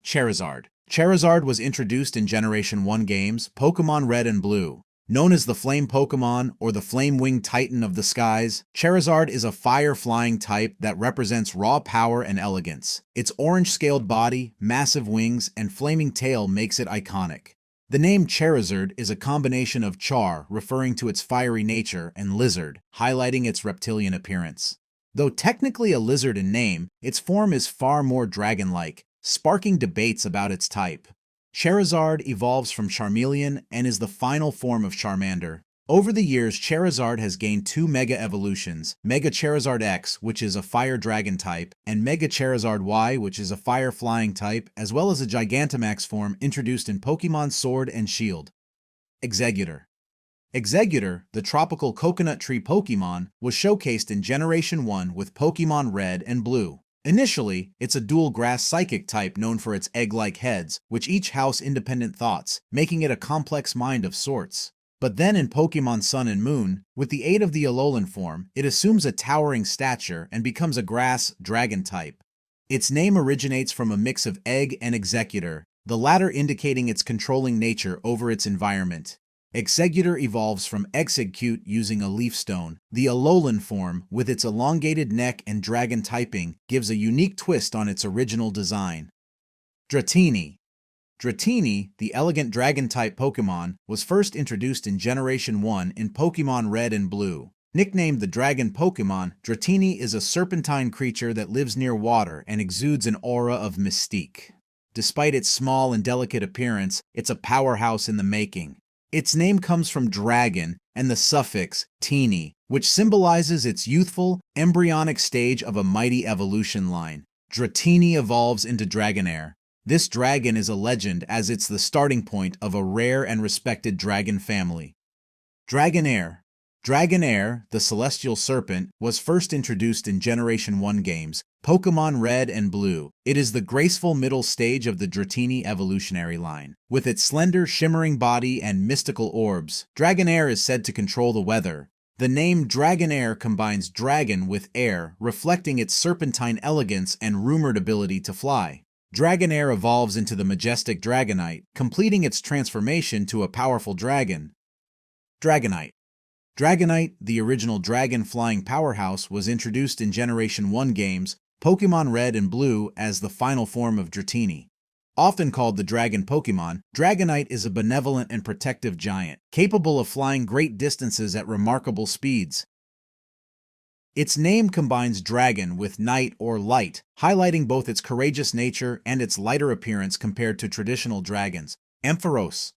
Charizard. Charizard was introduced in Generation 1 games, Pokémon Red and Blue. Known as the Flame Pokémon or the Flame-Winged Titan of the skies, Charizard is a fire-flying type that represents raw power and elegance. Its orange-scaled body, massive wings, and flaming tail makes it iconic. The name Charizard is a combination of char, referring to its fiery nature, and lizard, highlighting its reptilian appearance. Though technically a lizard in name, its form is far more dragon-like, sparking debates about its type. Charizard evolves from Charmeleon and is the final form of Charmander. Over the years, Charizard has gained two Mega Evolutions, Mega Charizard X, which is a Fire Dragon type, and Mega Charizard Y, which is a Fire Flying type, as well as a Gigantamax form introduced in Pokémon Sword and Shield. Exeggutor. Exeggutor, the tropical coconut tree Pokémon, was showcased in Generation 1 with Pokémon Red and Blue. Initially, it's a dual grass psychic type known for its egg-like heads, which each house independent thoughts, making it a complex mind of sorts. But then in Pokémon Sun and Moon, with the aid of the Alolan form, it assumes a towering stature and becomes a grass dragon type. Its name originates from a mix of egg and exeggutor, the latter indicating its controlling nature over its environment. Exeggutor evolves from Exeggcute using a leaf stone. The Alolan form, with its elongated neck and dragon typing, gives a unique twist on its original design. Dratini. Dratini, the elegant dragon-type Pokémon, was first introduced in Generation 1 in Pokémon Red and Blue. Nicknamed the Dragon Pokémon, Dratini is a serpentine creature that lives near water and exudes an aura of mystique. Despite its small and delicate appearance, it's a powerhouse in the making. Its name comes from dragon and the suffix "tini," which symbolizes its youthful, embryonic stage of a mighty evolution line. Dratini evolves into Dragonair. This dragon is a legend as it's the starting point of a rare and respected dragon family. Dragonair. Dragonair, the celestial serpent, was first introduced in Generation 1 games, Pokémon Red and Blue. It is the graceful middle stage of the Dratini evolutionary line. With its slender, shimmering body and mystical orbs, Dragonair is said to control the weather. The name Dragonair combines dragon with air, reflecting its serpentine elegance and rumored ability to fly. Dragonair evolves into the majestic Dragonite, completing its transformation to a powerful dragon. Dragonite. Dragonite, the original dragon-flying powerhouse, was introduced in Generation 1 games, Pokémon Red and Blue, as the final form of Dratini. Often called the Dragon Pokémon, Dragonite is a benevolent and protective giant, capable of flying great distances at remarkable speeds. Its name combines dragon with night or light, highlighting both its courageous nature and its lighter appearance compared to traditional dragons. Ampharos.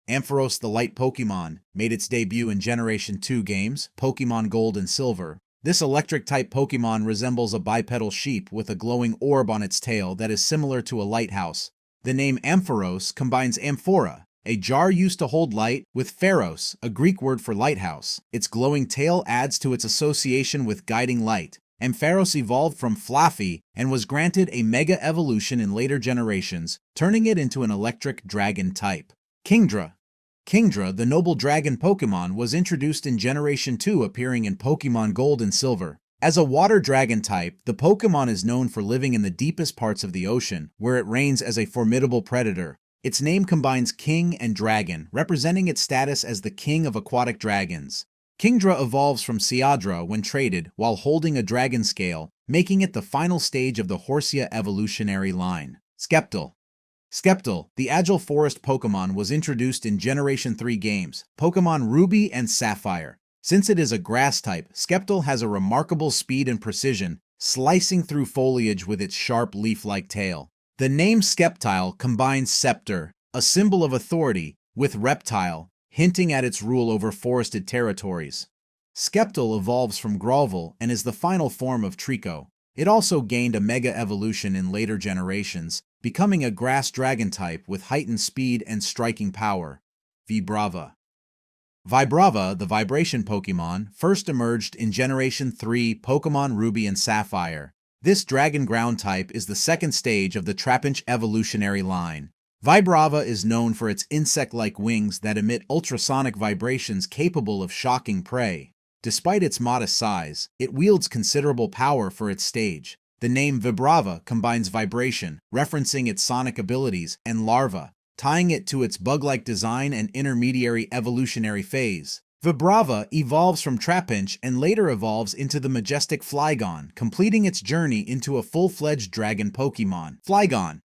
Ampharos, the light Pokémon, made its debut in Generation 2 games, Pokémon Gold and Silver. This electric-type Pokémon resembles a bipedal sheep with a glowing orb on its tail that is similar to a lighthouse. The name Ampharos combines amphora, a jar used to hold light, with pharos, a Greek word for lighthouse. Its glowing tail adds to its association with guiding light. Ampharos evolved from Fluffy and was granted a Mega Evolution in later generations, turning it into an electric dragon type. Kingdra. Kingdra, the noble dragon Pokémon, was introduced in Generation 2, appearing in Pokémon Gold and Silver. As a water dragon type, the Pokémon is known for living in the deepest parts of the ocean, where it reigns as a formidable predator. Its name combines king and dragon, representing its status as the king of aquatic dragons. Kingdra evolves from Seadra when traded while holding a dragon scale, making it the final stage of the Horsia evolutionary line. Sceptile. Sceptile, the agile forest Pokémon, was introduced in Generation 3 games, Pokémon Ruby and Sapphire. Since it is a grass type, Sceptile has a remarkable speed and precision, slicing through foliage with its sharp leaf-like tail. The name Sceptile combines scepter, a symbol of authority, with reptile, hinting at its rule over forested territories. Sceptile evolves from Grovel and is the final form of Trico. It also gained a Mega Evolution in later generations, becoming a grass dragon type with heightened speed and striking power. Vibrava. Vibrava, the vibration Pokémon, first emerged in Generation 3 Pokémon Ruby and Sapphire. This dragon ground type is the second stage of the Trapinch evolutionary line. Vibrava is known for its insect-like wings that emit ultrasonic vibrations capable of shocking prey. Despite its modest size, it wields considerable power for its stage. The name Vibrava combines vibration, referencing its sonic abilities, and larva, tying it to its bug-like design and intermediary evolutionary phase. Vibrava evolves from Trapinch and later evolves into the majestic Flygon, completing its journey into a full-fledged dragon Pokémon. Flygon.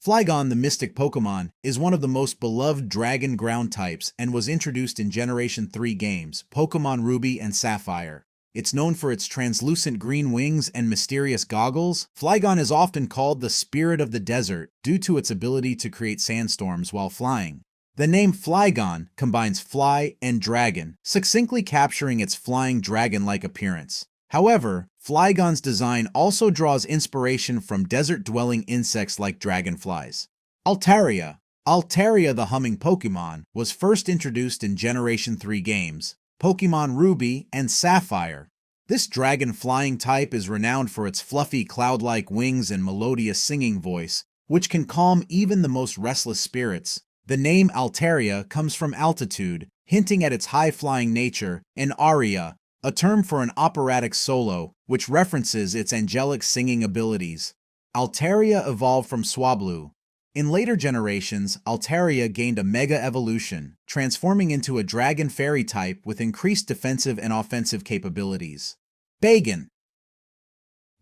Flygon, the mystic Pokémon, is one of the most beloved dragon ground types and was introduced in Generation 3 games, Pokémon Ruby and Sapphire. It's known for its translucent green wings and mysterious goggles. Flygon is often called the spirit of the desert due to its ability to create sandstorms while flying. The name Flygon combines fly and dragon, succinctly capturing its flying dragon-like appearance. However, Flygon's design also draws inspiration from desert-dwelling insects like dragonflies. Altaria. Altaria, the humming Pokémon, was first introduced in Generation 3 games, Pokémon Ruby and Sapphire. This dragon-flying type is renowned for its fluffy cloud-like wings and melodious singing voice, which can calm even the most restless spirits. The name Altaria comes from altitude, hinting at its high-flying nature, and aria, a term for an operatic solo, which references its angelic singing abilities. Altaria evolved from Swablu. In later generations, Altaria gained a mega evolution, transforming into a dragon fairy type with increased defensive and offensive capabilities. Bagon.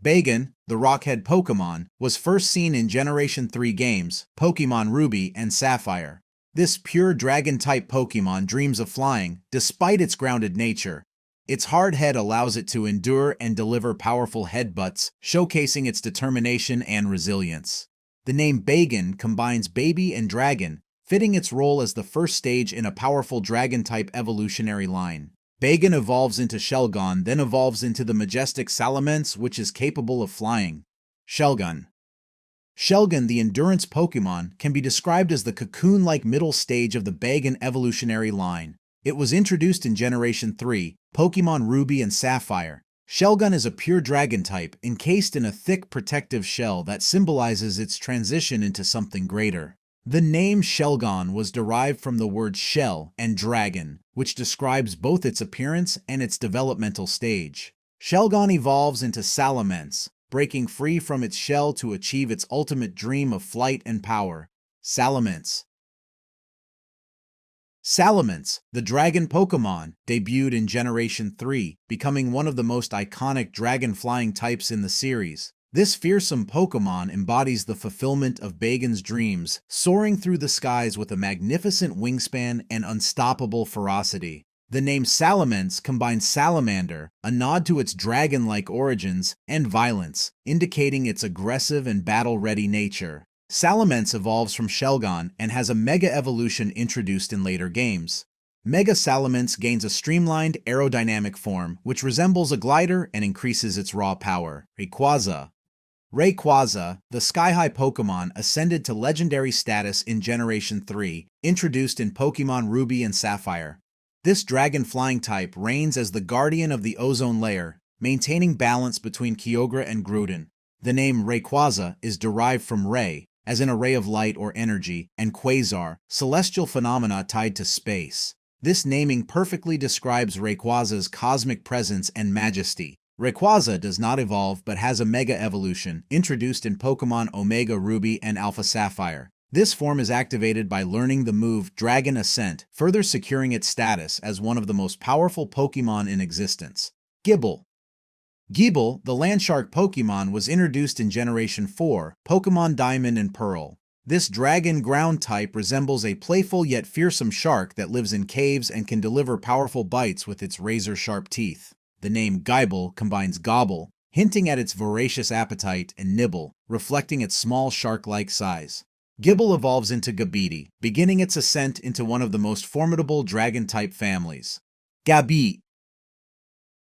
Bagon, the rockhead Pokémon, was first seen in Generation 3 games, Pokémon Ruby and Sapphire. This pure dragon-type Pokémon dreams of flying, despite its grounded nature. Its hard head allows it to endure and deliver powerful headbutts, showcasing its determination and resilience. The name Bagon combines baby and dragon, fitting its role as the first stage in a powerful dragon-type evolutionary line. Bagon evolves into Shelgon, then evolves into the majestic Salamence, which is capable of flying. Shelgon. Shelgon, the endurance Pokémon, can be described as the cocoon-like middle stage of the Bagon evolutionary line. It was introduced in Generation 3, Pokémon Ruby and Sapphire. Shelgon is a pure dragon type, encased in a thick protective shell that symbolizes its transition into something greater. The name Shelgon was derived from the word shell and dragon, which describes both its appearance and its developmental stage. Shelgon evolves into Salamence, breaking free from its shell to achieve its ultimate dream of flight and power. Salamence. Salamence, the dragon Pokémon, debuted in Generation 3, becoming one of the most iconic dragon-flying types in the series. This fearsome Pokémon embodies the fulfillment of Bagon's dreams, soaring through the skies with a magnificent wingspan and unstoppable ferocity. The name Salamence combines salamander, a nod to its dragon-like origins, and violence, indicating its aggressive and battle-ready nature. Salamence evolves from Shelgon and has a Mega Evolution introduced in later games. Mega Salamence gains a streamlined, aerodynamic form, which resembles a glider and increases its raw power. Rayquaza. Rayquaza, the sky-high Pokémon, ascended to legendary status in Generation 3, introduced in Pokémon Ruby and Sapphire. This dragon-flying type reigns as the guardian of the ozone layer, maintaining balance between Kyogre and Groudon. The name Rayquaza is derived from ray, as in a ray of light or energy, and quasar, celestial phenomena tied to space. This naming perfectly describes Rayquaza's cosmic presence and majesty. Rayquaza does not evolve but has a Mega Evolution, introduced in Pokémon Omega Ruby and Alpha Sapphire. This form is activated by learning the move Dragon Ascent, further securing its status as one of the most powerful Pokémon in existence. Gible. Gible, the landshark Pokémon, was introduced in Generation 4, Pokémon Diamond and Pearl. This dragon ground type resembles a playful yet fearsome shark that lives in caves and can deliver powerful bites with its razor-sharp teeth. The name Gible combines gobble, hinting at its voracious appetite, and nibble, reflecting its small shark-like size. Gible evolves into Gabite, beginning its ascent into one of the most formidable dragon-type families. Gabite.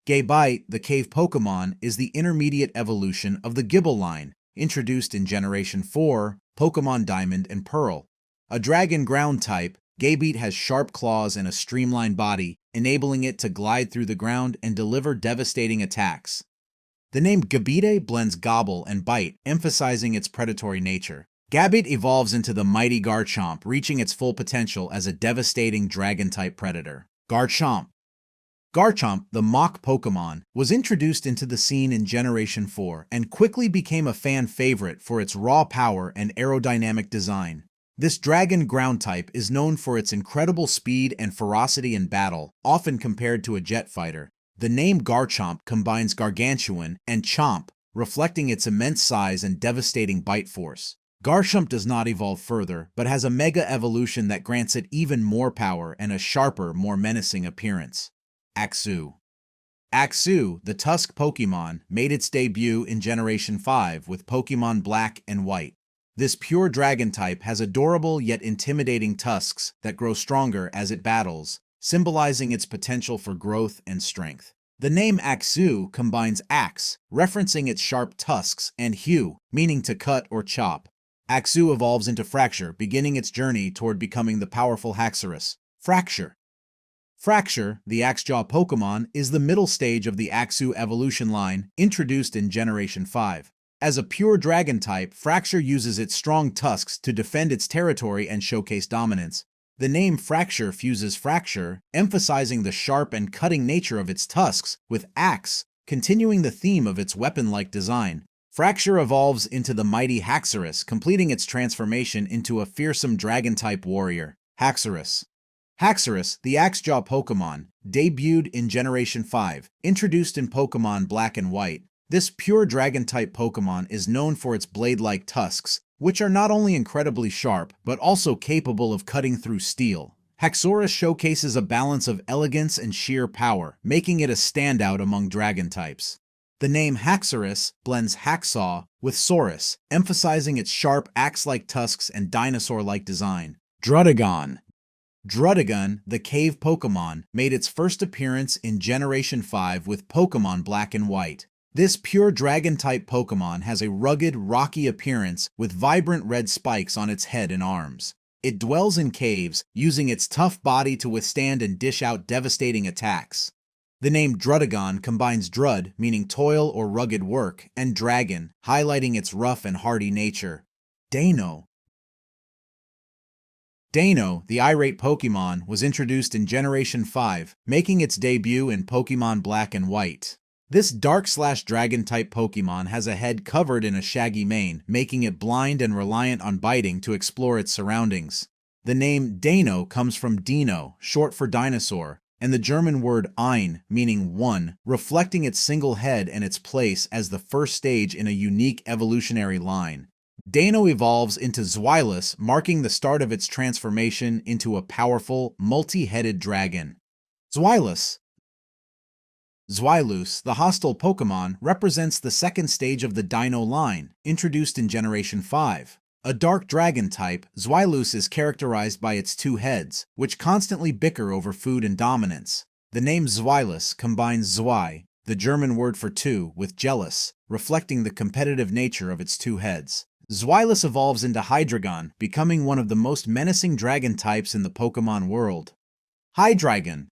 Gabite, the cave Pokémon, is the intermediate evolution of the Gible line, introduced in Generation 4, Pokémon Diamond and Pearl. A dragon ground type, Gabite has sharp claws and a streamlined body, enabling it to glide through the ground and deliver devastating attacks. The name Gabite blends gobble and bite, emphasizing its predatory nature. Gabite evolves into the mighty Garchomp, reaching its full potential as a devastating dragon-type predator. Garchomp. Garchomp, the mock Pokémon, was introduced into the scene in Generation 4 and quickly became a fan favorite for its raw power and aerodynamic design. This dragon ground type is known for its incredible speed and ferocity in battle, often compared to a jet fighter. The name Garchomp combines gargantuan and chomp, reflecting its immense size and devastating bite force. Garchomp does not evolve further, but has a mega evolution that grants it even more power and a sharper, more menacing appearance. Axew. Axew, the Tusk Pokémon, made its debut in Generation 5 with Pokémon Black and White. This pure dragon type has adorable yet intimidating tusks that grow stronger as it battles, symbolizing its potential for growth and strength. The name Axew combines axe, referencing its sharp tusks, and hew, meaning to cut or chop. Axew evolves into Fracture, beginning its journey toward becoming the powerful Haxorus. Fracture. Fracture, the Axe-Jaw Pokémon, is the middle stage of the Axew evolution line, introduced in Generation 5. As a pure dragon type, Fracture uses its strong tusks to defend its territory and showcase dominance. The name Fracture fuses fracture, emphasizing the sharp and cutting nature of its tusks, with axe, continuing the theme of its weapon-like design. Fracture evolves into the mighty Haxorus, completing its transformation into a fearsome dragon-type warrior. Haxorus. Haxorus, the Axe-Jaw Pokémon, debuted in Generation 5, introduced in Pokémon Black and White. This pure dragon-type Pokémon is known for its blade-like tusks, which are not only incredibly sharp, but also capable of cutting through steel. Haxorus showcases a balance of elegance and sheer power, making it a standout among dragon types. The name Haxorus blends hacksaw with saurus, emphasizing its sharp axe-like tusks and dinosaur-like design. Druddigon. Druddigon, the cave Pokémon, made its first appearance in Generation 5 with Pokémon Black and White. This pure dragon-type Pokémon has a rugged, rocky appearance with vibrant red spikes on its head and arms. It dwells in caves, using its tough body to withstand and dish out devastating attacks. The name Druddigon combines drud, meaning toil or rugged work, and dragon, highlighting its rough and hardy nature. Dano. Dano, the irate Pokémon, was introduced in Generation 5, making its debut in Pokémon Black and White. This dark/dragon-type Pokémon has a head covered in a shaggy mane, making it blind and reliant on biting to explore its surroundings. The name Dano comes from Dino, short for dinosaur, and the German word ein, meaning one, reflecting its single head and its place as the first stage in a unique evolutionary line. Dano evolves into Zweilous, marking the start of its transformation into a powerful, multi-headed dragon. Zweilous. Zweilous, the hostile Pokémon, represents the second stage of the Dino line, introduced in Generation 5. A dark dragon type, Zweilous is characterized by its two heads, which constantly bicker over food and dominance. The name Zweilous combines Zwei, the German word for two, with jealous, reflecting the competitive nature of its two heads. Zweilous evolves into Hydreigon, becoming one of the most menacing dragon types in the Pokémon world. Hydreigon.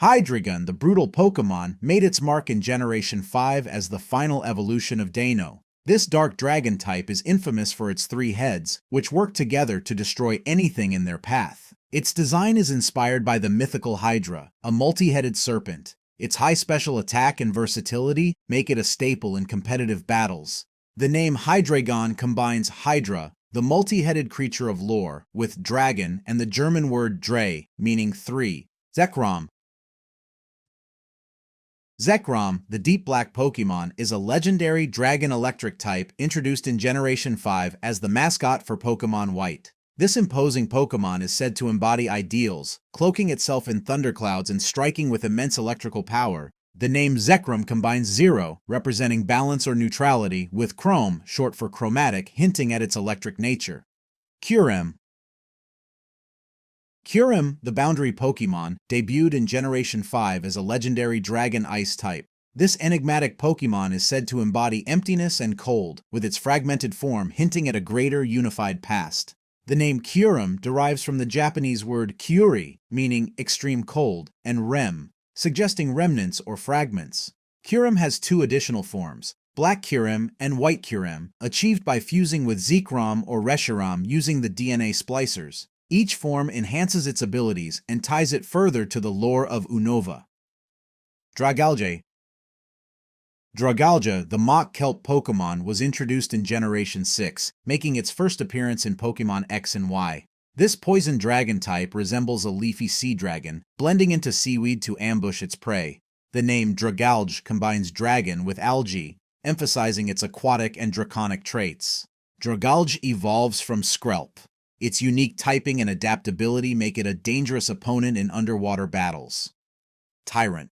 Hydreigon, the brutal Pokémon, made its mark in Generation 5 as the final evolution of Dano. This dark dragon type is infamous for its three heads, which work together to destroy anything in their path. Its design is inspired by the mythical Hydra, a multi-headed serpent. Its high special attack and versatility make it a staple in competitive battles. The name Hydreigon combines Hydra, the multi-headed creature of lore, with dragon and the German word drei, meaning three. Zekrom. Zekrom, the deep black Pokémon, is a legendary dragon electric type introduced in Generation 5 as the mascot for Pokémon White. This imposing Pokémon is said to embody ideals, cloaking itself in thunderclouds and striking with immense electrical power. The name Zekrom combines zero, representing balance or neutrality, with chrome, short for chromatic, hinting at its electric nature. Kyurem. Kyurem, the boundary Pokémon, debuted in Generation 5 as a legendary dragon ice type. This enigmatic Pokémon is said to embody emptiness and cold, with its fragmented form hinting at a greater unified past. The name Kyurem derives from the Japanese word kyuri, meaning extreme cold, and rem, suggesting remnants or fragments. Kyurem has two additional forms, Black Kyurem and White Kyurem, achieved by fusing with Zekrom or Reshiram using the DNA splicers. Each form enhances its abilities and ties it further to the lore of Unova. Dragalge. Dragalge, the mock kelp Pokémon, was introduced in Generation 6, making its first appearance in Pokémon X and Y. This poison dragon type resembles a leafy sea dragon, blending into seaweed to ambush its prey. The name Dragalge combines dragon with algae, emphasizing its aquatic and draconic traits. Dragalge evolves from Skrelp. Its unique typing and adaptability make it a dangerous opponent in underwater battles. Tyrant.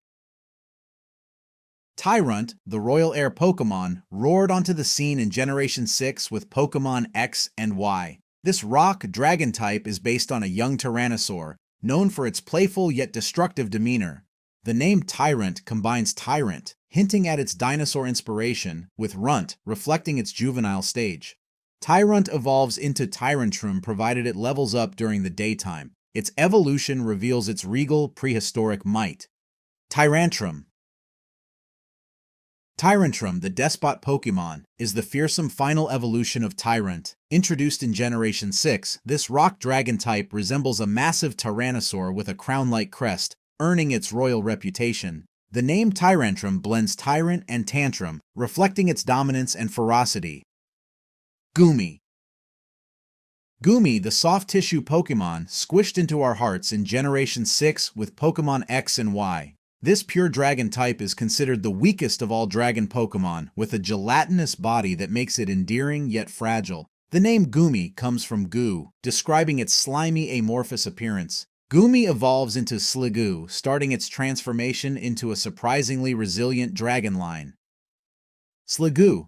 Tyrant, the royal air Pokémon, roared onto the scene in Generation 6 with Pokémon X and Y. This rock dragon type is based on a young tyrannosaur, known for its playful yet destructive demeanor. The name Tyrant combines tyrant, hinting at its dinosaur inspiration, with runt, reflecting its juvenile stage. Tyrant evolves into Tyrantrum provided it levels up during the daytime. Its evolution reveals its regal, prehistoric might. Tyrantrum. Tyrantrum, the despot Pokémon, is the fearsome final evolution of Tyrant. Introduced in Generation 6, this rock dragon type resembles a massive tyrannosaur with a crown-like crest, earning its royal reputation. The name Tyrantrum blends tyrant and tantrum, reflecting its dominance and ferocity. Goomy. Goomy, the soft-tissue Pokémon, squished into our hearts in Generation 6 with Pokémon X and Y. This pure dragon type is considered the weakest of all dragon Pokémon, with a gelatinous body that makes it endearing yet fragile. The name Goomy comes from goo, describing its slimy amorphous appearance. Goomy evolves into Sliggoo, starting its transformation into a surprisingly resilient dragon line. Sliggoo.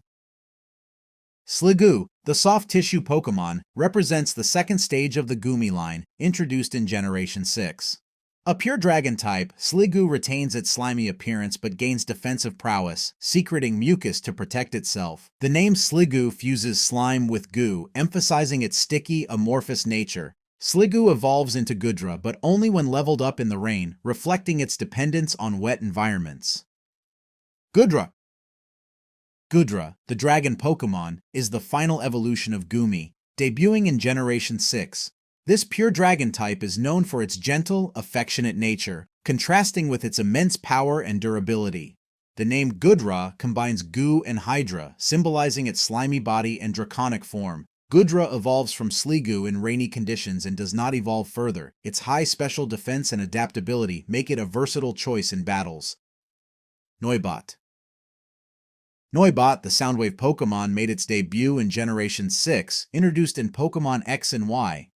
Sliggoo, the soft-tissue Pokémon, represents the second stage of the Goomy line, introduced in Generation 6. A pure dragon type, Sliggoo retains its slimy appearance but gains defensive prowess, secreting mucus to protect itself. The name Sliggoo fuses slime with goo, emphasizing its sticky, amorphous nature. Sliggoo evolves into Goodra, but only when leveled up in the rain, reflecting its dependence on wet environments. Goodra. Goodra, the dragon Pokémon, is the final evolution of Goomy, debuting in Generation 6. This pure dragon type is known for its gentle, affectionate nature, contrasting with its immense power and durability. The name Goodra combines goo and hydra, symbolizing its slimy body and draconic form. Goodra evolves from Sliggoo in rainy conditions and does not evolve further. Its high special defense and adaptability make it a versatile choice in battles. Noibot. Noibot, the Soundwave Pokémon, made its debut in Generation 6, introduced in Pokémon X and Y.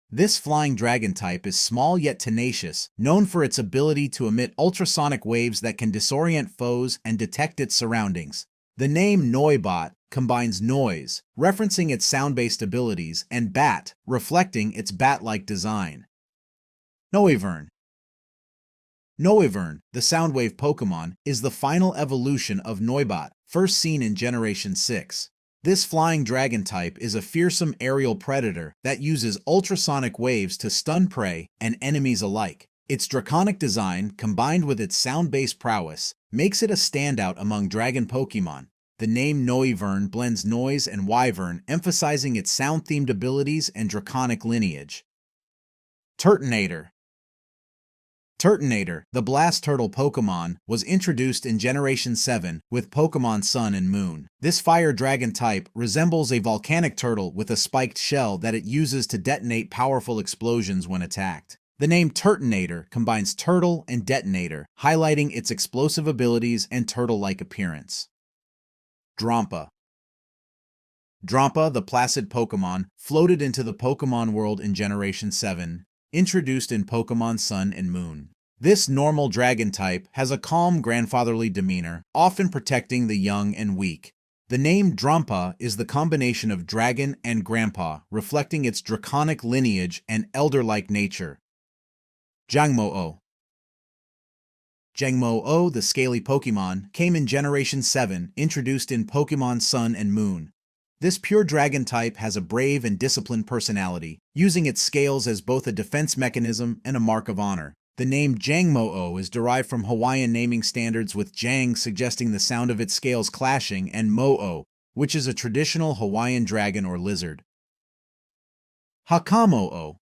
This flying dragon type is small yet tenacious, known for its ability to emit ultrasonic waves that can disorient foes and detect its surroundings. The name Noibot combines noise, referencing its sound-based abilities, and bat, reflecting its bat-like design. Noivern. Noivern, the Soundwave Pokémon, is the final evolution of Noibot, first seen in Generation 6. This flying dragon type is a fearsome aerial predator that uses ultrasonic waves to stun prey and enemies alike. Its draconic design, combined with its sound-based prowess, makes it a standout among dragon Pokémon. The name Noivern blends noise and wyvern, emphasizing its sound-themed abilities and draconic lineage. Turtonator. Turtonator, the blast turtle Pokémon, was introduced in Generation 7 with Pokémon Sun and Moon. This fire dragon type resembles a volcanic turtle with a spiked shell that it uses to detonate powerful explosions when attacked. The name Turtonator combines turtle and detonator, highlighting its explosive abilities and turtle-like appearance. Drampa. Drampa, the placid Pokémon, floated into the Pokémon world in Generation 7, introduced in Pokémon Sun and Moon. This normal dragon type has a calm grandfatherly demeanor, often protecting the young and weak. The name Drampa is the combination of dragon and grandpa, reflecting its draconic lineage and elder-like nature. Jangmo-o. Jangmo-o, the scaly Pokémon, came in Generation 7, introduced in Pokémon Sun and Moon. This pure dragon type has a brave and disciplined personality, using its scales as both a defense mechanism and a mark of honor. The name Jangmo-o is derived from Hawaiian naming standards, with Jang suggesting the sound of its scales clashing and Mo-o, which is a traditional Hawaiian dragon or lizard. Hakamo-o.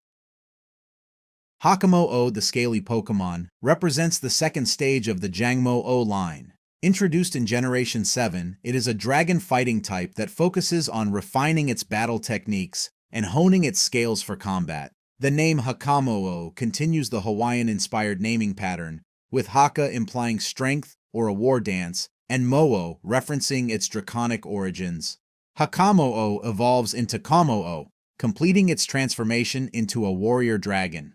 Hakamo-o, the scaly Pokémon, represents the second stage of the Jangmo-o line. Introduced in Generation 7, it is a dragon fighting type that focuses on refining its battle techniques and honing its scales for combat. The name Hakamo-o continues the Hawaiian-inspired naming pattern, with Haka implying strength or a war dance, and Mo-o referencing its draconic origins. Hakamo-o evolves into Kamo-o, completing its transformation into a warrior dragon.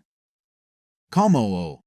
Komo-o.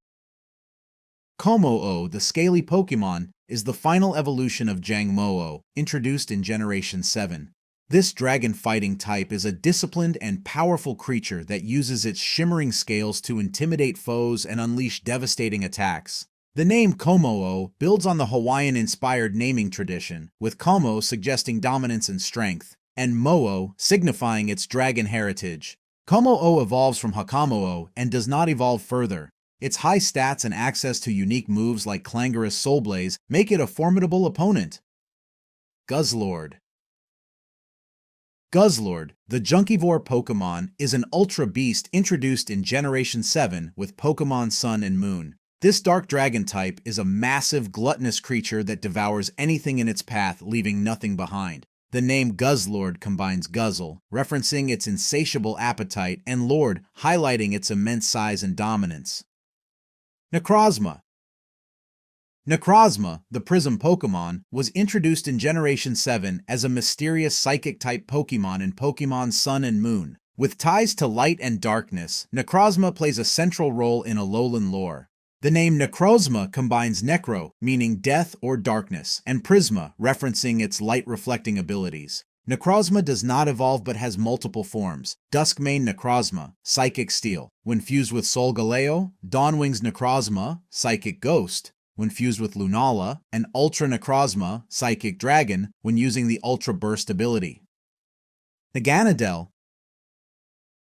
Komo-o, the scaly Pokémon, is the final evolution of Jangmo-o, introduced in Generation 7. This dragon fighting type is a disciplined and powerful creature that uses its shimmering scales to intimidate foes and unleash devastating attacks. The name Komo-o builds on the Hawaiian-inspired naming tradition, with Komo suggesting dominance and strength, and Mo-o signifying its dragon heritage. Komo-o evolves from Hakamo-o and does not evolve further. Its high stats and access to unique moves like Clangorous Soul Blaze make it a formidable opponent. Guzzlord. Guzzlord, the Junkivore Pokémon, is an Ultra Beast introduced in Generation 7 with Pokémon Sun and Moon. This dark dragon type is a massive, gluttonous creature that devours anything in its path, leaving nothing behind. The name Guzzlord combines guzzle, referencing its insatiable appetite, and lord, highlighting its immense size and dominance. Necrozma. Necrozma, the Prism Pokémon, was introduced in Generation 7 as a mysterious Psychic-type Pokémon in Pokémon Sun and Moon. With ties to light and darkness, Necrozma plays a central role in Alolan lore. The name Necrozma combines necro, meaning death or darkness, and prisma, referencing its light-reflecting abilities. Necrozma does not evolve but has multiple forms. Duskmane Necrozma, Psychic Steel. When fused with Solgaleo, Dawnwing's Necrozma, Psychic Ghost. When fused with Lunala, and Ultra Necrozma, Psychic Dragon, when using the Ultra Burst ability. Naganadel.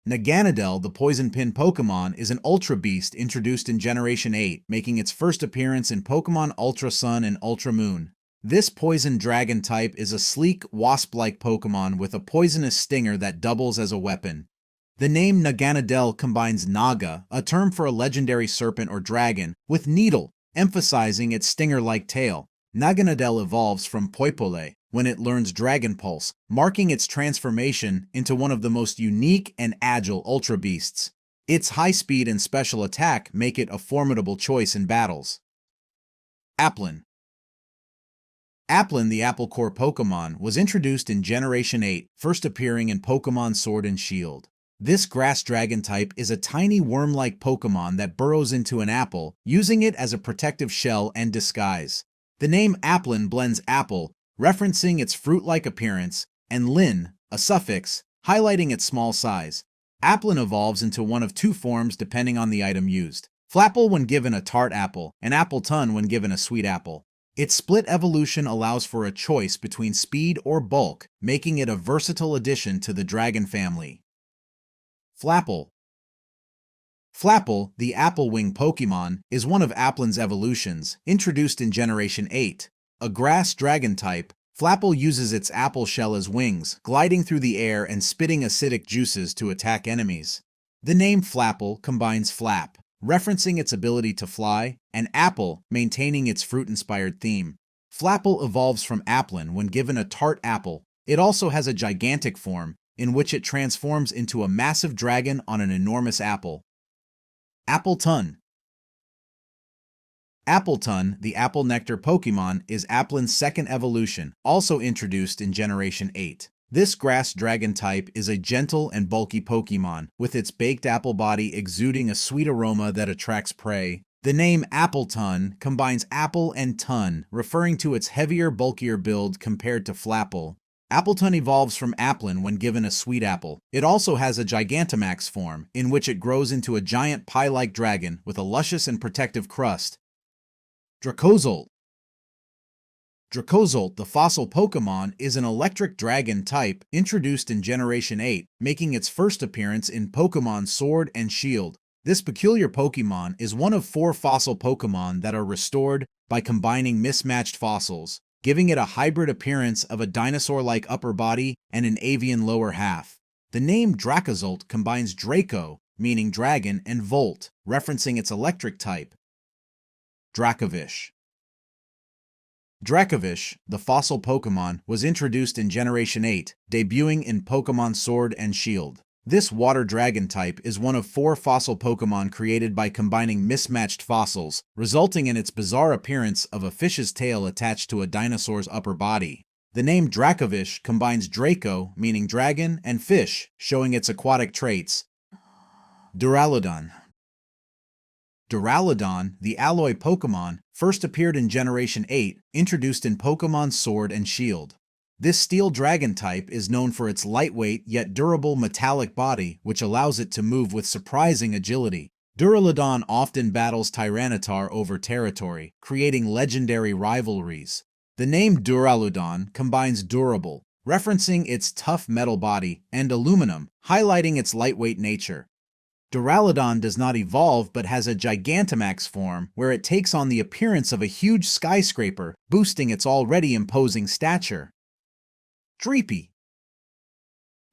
Naganadel, the Poison Pin Pokémon, is an Ultra Beast introduced in Generation 8, making its first appearance in Pokémon Ultra Sun and Ultra Moon. This poison dragon type is a sleek, wasp-like Pokémon with a poisonous stinger that doubles as a weapon. The name Naganadel combines Naga, a term for a legendary serpent or dragon, with Needle, emphasizing its stinger-like tail. Naganadel evolves from Poipole when it learns Dragon Pulse, marking its transformation into one of the most unique and agile Ultra Beasts. Its high speed and special attack make it a formidable choice in battles. Applin. Applin, the Apple Core Pokémon, was introduced in Generation 8, first appearing in Pokémon Sword and Shield. This grass dragon type is a tiny worm-like Pokémon that burrows into an apple, using it as a protective shell and disguise. The name Applin blends apple, referencing its fruit-like appearance, and lin, a suffix, highlighting its small size. Applin evolves into one of two forms depending on the item used. Flapple when given a tart apple, and Appletun when given a sweet apple. Its split evolution allows for a choice between speed or bulk, making it a versatile addition to the dragon family. Flapple. Flapple, the Apple Wing Pokémon, is one of Applin's evolutions, introduced in Generation 8. A grass dragon type, Flapple uses its apple shell as wings, gliding through the air and spitting acidic juices to attack enemies. The name Flapple combines flap, referencing its ability to fly, and apple, maintaining its fruit-inspired theme. Flapple evolves from Applin when given a tart apple. It also has a gigantic form, in which it transforms into a massive dragon on an enormous apple. Appletun. Appletun, the Apple Nectar Pokémon, is Applin's second evolution, also introduced in Generation 8. This grass dragon type is a gentle and bulky Pokémon, with its baked apple body exuding a sweet aroma that attracts prey. The name Appletun combines apple and tun, referring to its heavier, bulkier build compared to Flapple. Appletun evolves from Applin when given a sweet apple. It also has a Gigantamax form, in which it grows into a giant pie-like dragon with a luscious and protective crust. Dracozolt. Dracozolt, the fossil Pokémon, is an electric dragon type introduced in Generation 8, making its first appearance in Pokémon Sword and Shield. This peculiar Pokémon is one of 4 fossil Pokémon that are restored by combining mismatched fossils, giving it a hybrid appearance of a dinosaur-like upper body and an avian lower half. The name Dracozolt combines Draco, meaning dragon, and Volt, referencing its electric type. Dracovish. Dracovish, the fossil Pokémon, was introduced in Generation 8, debuting in Pokémon Sword and Shield. This water dragon type is one of 4 fossil Pokémon created by combining mismatched fossils, resulting in its bizarre appearance of a fish's tail attached to a dinosaur's upper body. The name Dracovish combines Draco, meaning dragon, and fish, showing its aquatic traits. Duraludon. Duraludon, the alloy Pokémon, first appeared in Generation 8, introduced in Pokémon Sword and Shield. This steel dragon type is known for its lightweight yet durable metallic body, which allows it to move with surprising agility. Duraludon often battles Tyranitar over territory, creating legendary rivalries. The name Duraludon combines durable, referencing its tough metal body, and aluminum, highlighting its lightweight nature. Duraludon does not evolve but has a Gigantamax form where it takes on the appearance of a huge skyscraper, boosting its already imposing stature. Dreepy.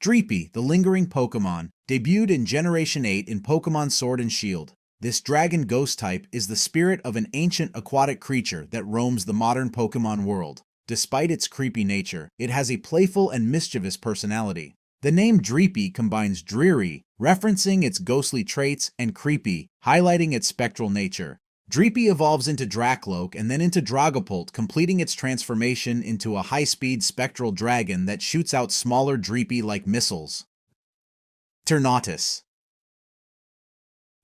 Dreepy, the lingering Pokémon, debuted in Generation 8 in Pokémon Sword and Shield. This dragon ghost type is the spirit of an ancient aquatic creature that roams the modern Pokémon world. Despite its creepy nature, it has a playful and mischievous personality. The name Dreepy combines dreary, referencing its ghostly traits, and creepy, highlighting its spectral nature. Dreepy evolves into Dracloak and then into Dragapult, completing its transformation into a high-speed spectral dragon that shoots out smaller Dreepy-like missiles. Eternatus.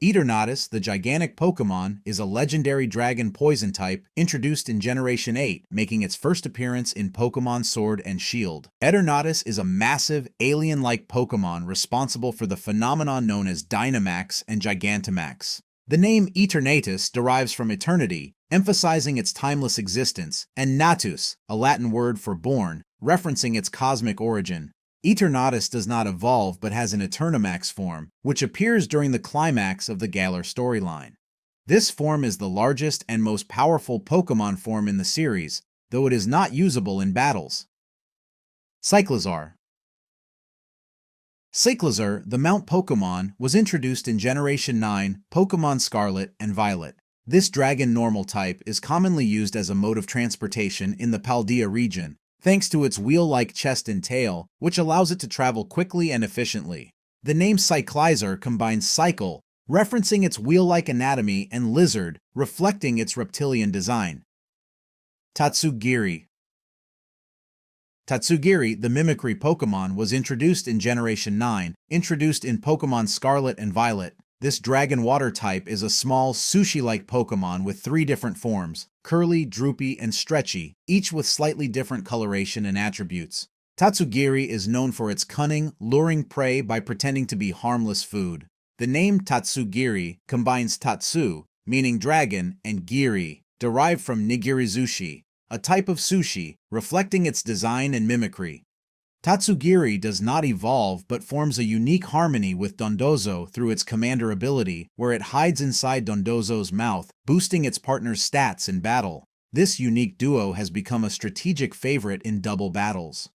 Eternatus, the gigantic Pokémon, is a legendary dragon poison type introduced in Generation 8, making its first appearance in Pokémon Sword and Shield. Eternatus is a massive, alien-like Pokémon responsible for the phenomenon known as Dynamax and Gigantamax. The name Eternatus derives from eternity, emphasizing its timeless existence, and natus, a Latin word for born, referencing its cosmic origin. Eternatus does not evolve but has an Eternamax form, which appears during the climax of the Galar storyline. This form is the largest and most powerful Pokémon form in the series, though it is not usable in battles. Cyclizar. Cyclizar, the Mount Pokémon, was introduced in Generation 9, Pokémon Scarlet and Violet. This dragon normal type is commonly used as a mode of transportation in the Paldea region, thanks to its wheel-like chest and tail, which allows it to travel quickly and efficiently. The name Cyclizar combines cycle, referencing its wheel-like anatomy, and lizard, reflecting its reptilian design. Tatsugiri. Tatsugiri, the mimicry Pokémon, was introduced in Generation 9, introduced in Pokémon Scarlet and Violet. This dragon water type is a small, sushi-like Pokémon with 3 different forms, curly, droopy, and stretchy, each with slightly different coloration and attributes. Tatsugiri is known for its cunning, luring prey by pretending to be harmless food. The name Tatsugiri combines tatsu, meaning dragon, and giri, derived from nigirizushi, a type of sushi, reflecting its design and mimicry. Tatsugiri does not evolve but forms a unique harmony with Dondozo through its commander ability, where it hides inside Dondozo's mouth, boosting its partner's stats in battle. This unique duo has become a strategic favorite in double battles.